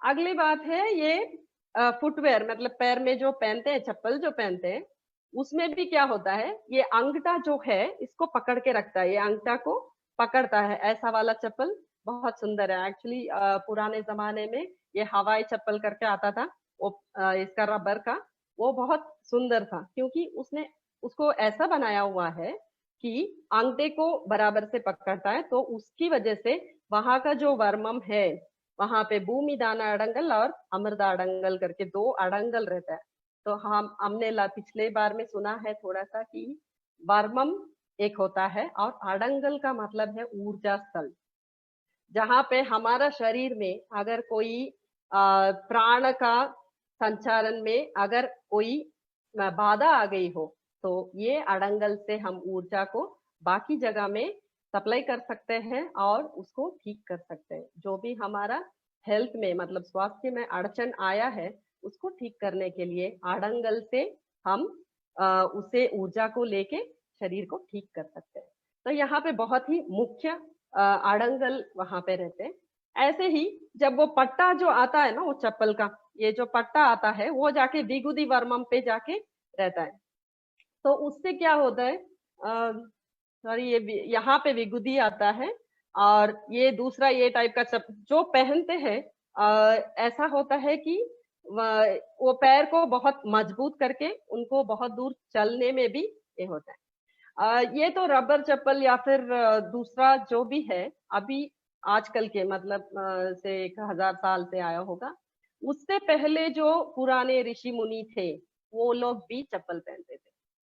अगली बात है ये फुटवेयर, मतलब पैर में जो पहनते हैं, चप्पल जो पहनते हैं, उसमें भी क्या होता है, ये अंगूठा जो है इसको पकड़ के रखता है, ये अंगूठा को पकड़ता है। ऐसा वाला चप्पल बहुत सुंदर है एक्चुअली। पुराने जमाने में ये हवाई चप्पल करके आता था, वो इसका रबर का, वो बहुत सुंदर था क्योंकि उसने उसको ऐसा बनाया हुआ है कि अंगूठे को बराबर से पकड़ता है। तो उसकी वजह से वहां का जो वर्मम है, वहां पे भूमि दाना अड़ंगल और अमृता अड़ंगल करके दो अड़ंगल रहता है। तो हमने पिछले बार में सुना है थोड़ा सा कि वर्मम एक होता है और अड़ंगल का मतलब है ऊर्जा स्थल, जहां पे हमारा शरीर में अगर कोई प्राण का संचालन में अगर कोई बाधा आ गई हो, तो ये अड़ंगल से हम ऊर्जा को बाकी जगह में सप्लाई कर सकते हैं और उसको ठीक कर सकते हैं। जो भी हमारा हेल्थ में मतलब स्वास्थ्य में अड़चन आया है, उसको ठीक करने के लिए अड़ंगल से हम उसे ऊर्जा को लेके शरीर को ठीक कर सकते हैं। तो यहाँ पे बहुत ही मुख्य अड़ंगल वहां पे रहते हैं। ऐसे ही जब वो पट्टा जो आता है ना, वो चप्पल का ये जो पट्टा आता है, वो जाके विगुदी वर्मम पे जाके रहता है। तो उससे क्या होता है, सॉरी, ये यहाँ पे विगुदी आता है, और ये दूसरा ये टाइप का जो पहनते हैं, ऐसा होता है कि वो पैर को बहुत मजबूत करके उनको बहुत दूर चलने में भी ये होता है। ये तो रबर चप्पल या फिर दूसरा जो भी है अभी आजकल के मतलब से 1000 साल से आया होगा। उससे पहले जो पुराने ऋषि मुनि थे, वो लोग भी चप्पल पहनते थे।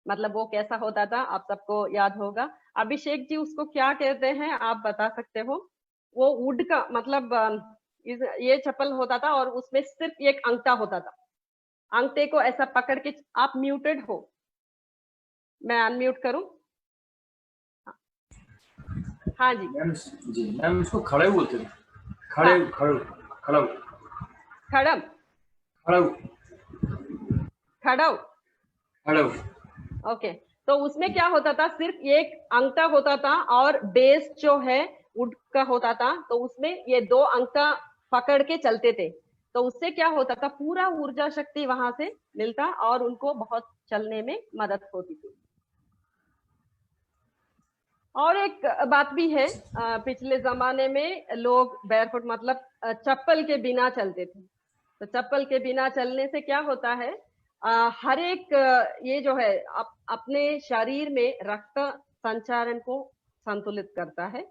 मतलब वो कैसा होता था आप सबको याद होगा। अभिषेक जी उसको क्या कहते हैं आप बता सकते हो? वो वुड का मतलब ये चप्पल होता था और उसमें सिर्फ एक अंगूठा होता था। अंगूठे को ऐसा पकड़ के, आप म्यूटेड हो, मैं अनम्यूट करूं? हाँ जी। मैम जी, मैम उसको खड़े बोलते थे। खड़े हाँ, खड़े खड़ा खड़म, खड़ा खड़व। खड़ा ओके। तो उसमें क्या होता था, सिर्फ एक अंगूठा होता था और बेस जो है वुड का होता था। तो उसमें ये दो अंगूठा पकड़ के चलते थे। तो उससे क्या होता था, पूरा ऊर्जा शक्ति वहां से मिलता और उनको बहुत चलने में मदद होती थी। और एक बात भी है, पिछले जमाने में लोग बैरफुट मतलब चप्पल के बिना चलते थे। तो चप्पल के बिना चलने से क्या होता है, हर एक ये जो है अपने शरीर में रक्त संचारण को संतुलित करता है।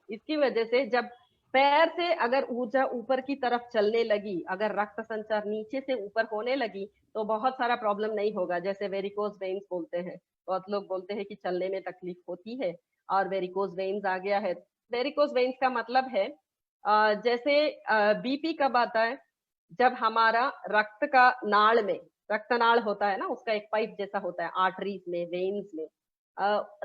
इसकी वजह से जब पैर से अगर ऊर्जा ऊपर की तरफ चलने लगी, अगर रक्त संचार नीचे से ऊपर होने लगी, तो बहुत सारा प्रॉब्लम नहीं होगा। जैसे वेरिकोज वेन्स बोलते हैं, बहुत लोग बोलते हैं कि चलने में तकलीफ होती है और वेरिकोज वेन्स आ गया है। वेरिकोज वेन्स का मतलब है जैसे बीपी कब आता है, जब हमारा रक्त का नाड़ में, रक्त नाड़ होता है ना, उसका एक पाइप जैसा होता है आर्टरीज में, वेन्स में,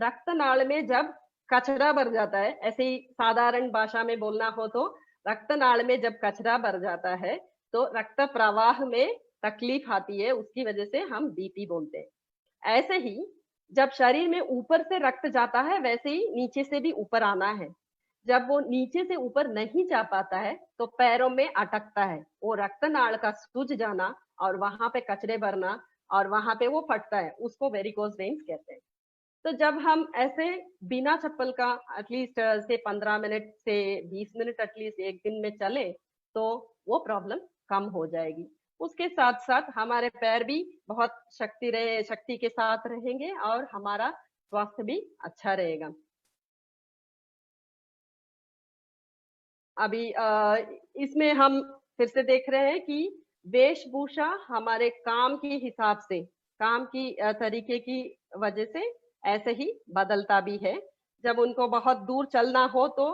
रक्त नाड़ में जब कचरा भर जाता है, ऐसे ही साधारण भाषा में बोलना हो तो रक्त नाड़ में जब कचरा भर जाता है, तो रक्त प्रवाह में तकलीफ आती है, उसकी वजह से हम बीपी बोलते हैं। ऐसे ही जब शरीर में ऊपर से रक्त जाता है, वैसे ही नीचे से भी ऊपर आना है। जब वो नीचे से ऊपर नहीं जा पाता है, तो पैरों में अटकता है, वो रक्तनाल का सूज जाना और वहां पे कचरे भरना और वहां पे वो फटता है, उसको वेरिकोज वेन्स कहते हैं। तो जब हम ऐसे बिना चप्पल का एटलीस्ट से 15 मिनट से 20 मिनट एटलीस्ट एक दिन में चले, तो वो प्रॉब्लम कम हो जाएगी। उसके साथ साथ हमारे पैर भी बहुत शक्ति के साथ रहेंगे और हमारा स्वास्थ्य भी अच्छा रहेगा। अभी इसमें हम फिर से देख रहे हैं कि वेशभूषा हमारे काम के हिसाब से, काम की तरीके की वजह से ऐसे ही बदलता भी है। जब उनको बहुत दूर चलना हो तो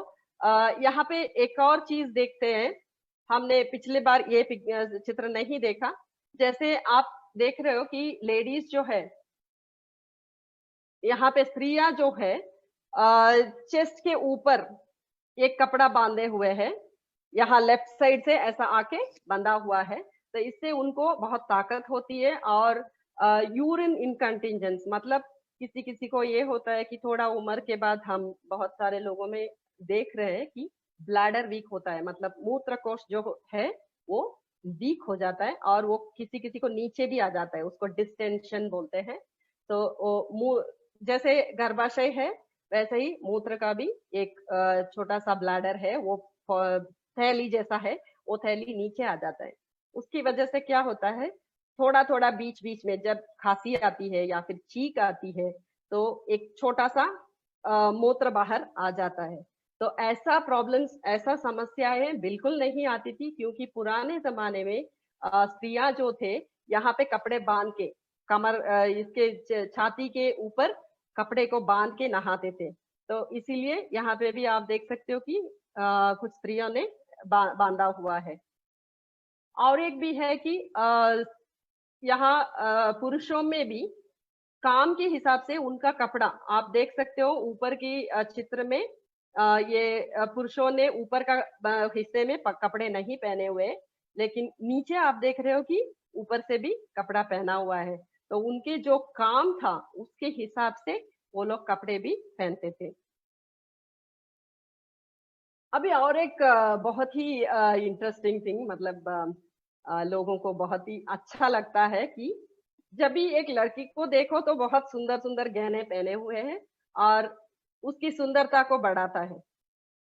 यहाँ पे एक और चीज देखते हैं। हमने पिछले बार ये चित्र नहीं देखा। जैसे आप देख रहे हो कि लेडीज जो है, यहाँ पे स्त्रियां जो है चेस्ट के यूपर एक कपड़ा बांधे हुए है, यहाँ लेफ्ट साइड से ऐसा आके बंधा हुआ है। तो इससे उनको बहुत ताकत होती है। और यूरिन इनकंटिजेंस मतलब किसी किसी को ये होता है कि थोड़ा उम्र के बाद हम बहुत सारे लोगों में देख रहे हैं कि ब्लैडर वीक होता है, मतलब मूत्र कोश जो है वो वीक हो जाता है और वो किसी किसी को नीचे भी आ जाता है, उसको डिस्टेंशन बोलते हैं। तो वो मुंह जैसे गर्भाशय है वैसे ही मूत्र का भी एक छोटा सा ब्लैडर है, वो थैली जैसा है, वो थैली नीचे आ जाता है। उसकी वजह से क्या होता है, थोड़ा थोड़ा बीच बीच में जब खांसी आती है या फिर छींक आती है तो एक छोटा सा मूत्र बाहर आ जाता है। तो ऐसा प्रॉब्लम्स, ऐसा समस्याएं बिल्कुल नहीं आती थी, क्योंकि पुराने जमाने में स्त्रियां जो थे यहाँ पे कपड़े बांध के कमर इसके छाती के ऊपर कपड़े को बांध के नहाते थे। तो इसीलिए यहाँ पे भी आप देख सकते हो कि कुछ स्त्रियों ने बांधा हुआ है। और एक भी है कि यहाँ पुरुषों में भी काम के हिसाब से उनका कपड़ा आप देख सकते हो, ऊपर की चित्र में ये पुरुषों ने ऊपर का हिस्से में कपड़े नहीं पहने हुए, लेकिन नीचे आप देख रहे हो कि ऊपर से भी कपड़ा पहना हुआ है। तो उनके जो काम था उसके हिसाब से वो लोग कपड़े भी पहनते थे। अभी और एक बहुत ही इंटरेस्टिंग थिंग, मतलब लोगों को बहुत ही अच्छा लगता है कि जब भी एक लड़की को देखो तो बहुत सुंदर सुंदर गहने पहने हुए हैं और उसकी सुंदरता को बढ़ाता है।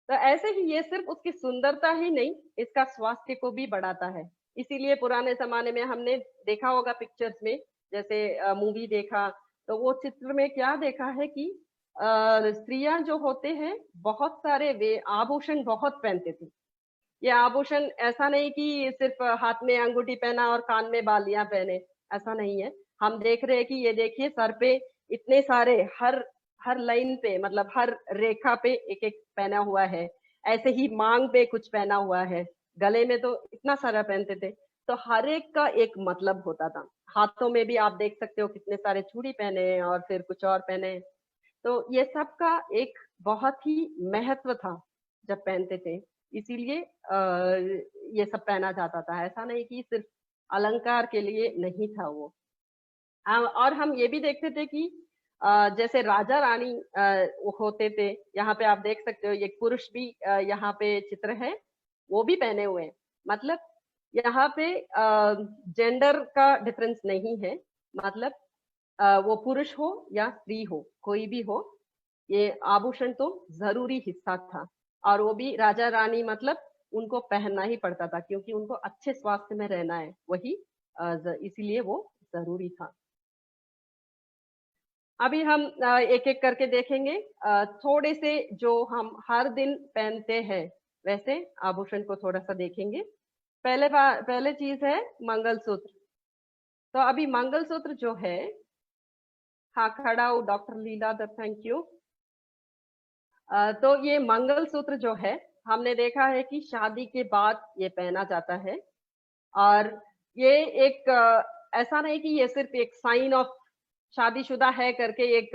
तो ऐसे ही ये सिर्फ उसकी सुंदरता ही नहीं, इसका स्वास्थ्य को भी बढ़ाता है। इसीलिए पुराने जमाने में हमने देखा होगा पिक्चर्स में, जैसे मूवी देखा तो वो चित्र में क्या देखा है कि स्त्रियां जो होते हैं बहुत सारे वे आभूषण बहुत पहनते थे। ये आभूषण ऐसा नहीं कि सिर्फ हाथ में अंगूठी पहना और कान में बालियां पहने, ऐसा नहीं है। हम देख रहे हैं कि ये देखिए सर पे इतने सारे, हर हर लाइन पे, मतलब हर रेखा पे एक एक पहना हुआ है। ऐसे ही मांग पे कुछ पहना हुआ है, गले में तो इतना सारा पहनते थे। तो हर एक का एक मतलब होता था। हाथों में भी आप देख सकते हो कितने सारे चूड़ी पहने हैं और फिर कुछ और पहने हैं। तो ये सब का एक बहुत ही महत्व था जब पहनते थे। इसीलिए ये सब पहना जाता था, ऐसा नहीं कि सिर्फ अलंकार के लिए नहीं था वो। और हम ये भी देखते थे कि जैसे राजा रानी वो होते थे, यहाँ पे आप देख सकते हो एक पुरुष भी यहाँ पे चित्र है, वो भी पहने हुए हैं। मतलब यहाँ पे जेंडर का डिफरेंस नहीं है, मतलब वो पुरुष हो या स्त्री हो, कोई भी हो, ये आभूषण तो जरूरी हिस्सा था। और वो भी राजा रानी, मतलब उनको पहनना ही पड़ता था, क्योंकि उनको अच्छे स्वास्थ्य में रहना है, वही इसीलिए वो जरूरी था। अभी हम एक एक करके देखेंगे, थोड़े से जो हम हर दिन पहनते हैं वैसे आभूषण को थोड़ा सा देखेंगे। पहले चीज है मंगलसूत्र। तो अभी मंगलसूत्र जो है, हाँ खड़ा हो डॉक्टर लीलाधर, थैंक यू। तो ये मंगलसूत्र जो है, हमने देखा है कि शादी के बाद ये पहना जाता है। और ये एक ऐसा नहीं कि ये सिर्फ एक साइन ऑफ शादीशुदा है करके एक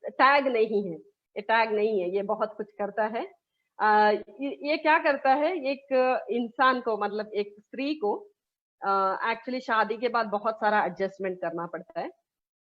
टैग नहीं है, ये टैग नहीं है, ये बहुत कुछ करता है। ये क्या करता है, एक इंसान को, मतलब एक स्त्री को एक्चुअली शादी के बाद बहुत सारा एडजस्टमेंट करना पड़ता है।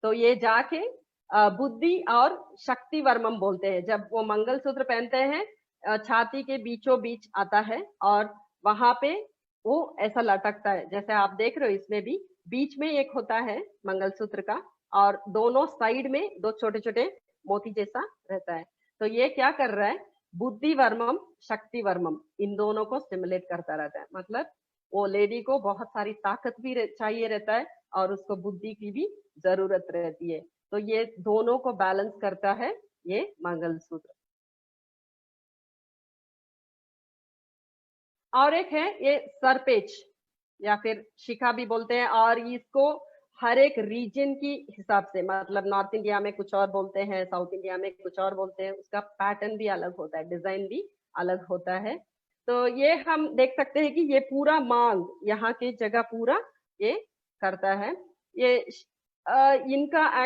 तो ये जाके बुद्धि और शक्ति वर्मम बोलते हैं, जब वो मंगलसूत्र पहनते हैं छाती के बीचों बीच आता है और वहां पे वो ऐसा लटकता है, जैसे आप देख रहे हो इसमें भी बीच में एक होता है मंगलसूत्र का, और दोनों साइड में दो छोटे छोटे मोती जैसा रहता है। तो ये क्या कर रहा है, बुद्धि वर्मम शक्ति वर्मम इन दोनों को स्टिमुलेट करता रहता है। मतलब वो लेडी को बहुत सारी ताकत भी चाहिए रहता है और उसको बुद्धि की भी जरूरत रहती है। तो ये दोनों को बैलेंस करता है ये मंगलसूत्र। और एक है ये सरपेच या फिर शिखा भी बोलते हैं, और इसको हर एक रीजन की हिसाब से, मतलब नॉर्थ इंडिया में कुछ और बोलते हैं, साउथ इंडिया में कुछ और बोलते हैं, उसका पैटर्न भी अलग होता है, डिजाइन भी अलग होता है। तो ये हम देख सकते हैं कि ये पूरा मांग यहाँ की जगह पूरा ये करता है। ये इनका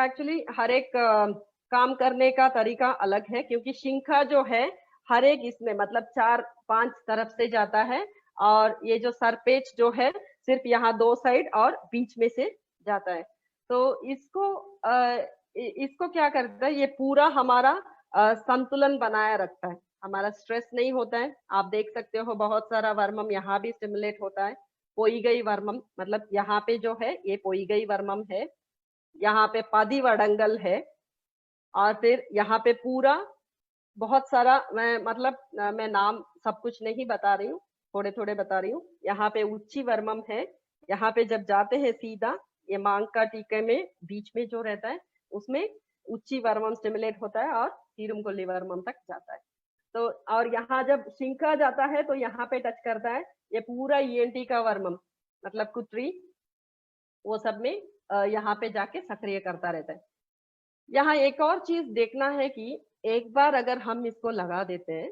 एक्चुअली हर एक काम करने का तरीका अलग है, क्योंकि शिंखा जो है हर एक इसमें मतलब 4-5 तरफ से जाता है, और ये जो सरपेच जो है सिर्फ यहाँ 2 साइड और बीच में से जाता है। तो इसको क्या करता है, ये पूरा हमारा संतुलन बनाया रखता है, हमारा स्ट्रेस नहीं होता है। आप देख सकते हो बहुत सारा वर्मम यहाँ भी स्टिमुलेट होता है। पोइगई वर्मम मतलब यहाँ पे जो है ये पोइगई वर्मम है, यहाँ पे पादी वडंगल है, और फिर यहाँ पे पूरा बहुत सारा, मैं मतलब मैं नाम सब कुछ नहीं बता रही हूँ, थोड़े थोड़े बता रही हूँ। यहाँ पे उच्ची वर्मम है, यहाँ पे जब जाते हैं सीधा ये मांग का टीके में बीच में जो रहता है उसमें उच्ची वर्मम स्टिमुलेट होता है और सीरुमकोली वर्मम तक जाता है। तो और यहाँ जब शिंका जाता है तो यहाँ पे टच करता है ये पूरा ईएनटी का वर्मम, मतलब कुत्री, वो सब में यहाँ पे जाके सक्रिय करता रहता है। यहाँ एक और चीज देखना है कि एक बार अगर हम इसको लगा देते हैं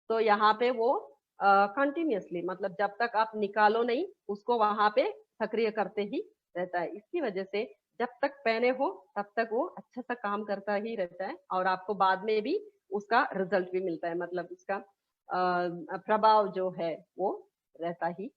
तो यहाँ पे वो कंटिन्यूअसली, मतलब जब तक आप निकालो नहीं उसको वहां पे सक्रिय करते ही रहता है। इसकी वजह से जब तक पहने हो तब तक वो अच्छा सा काम करता ही रहता है और आपको बाद में भी उसका रिजल्ट भी मिलता है, मतलब उसका प्रभाव जो है वो रहता ही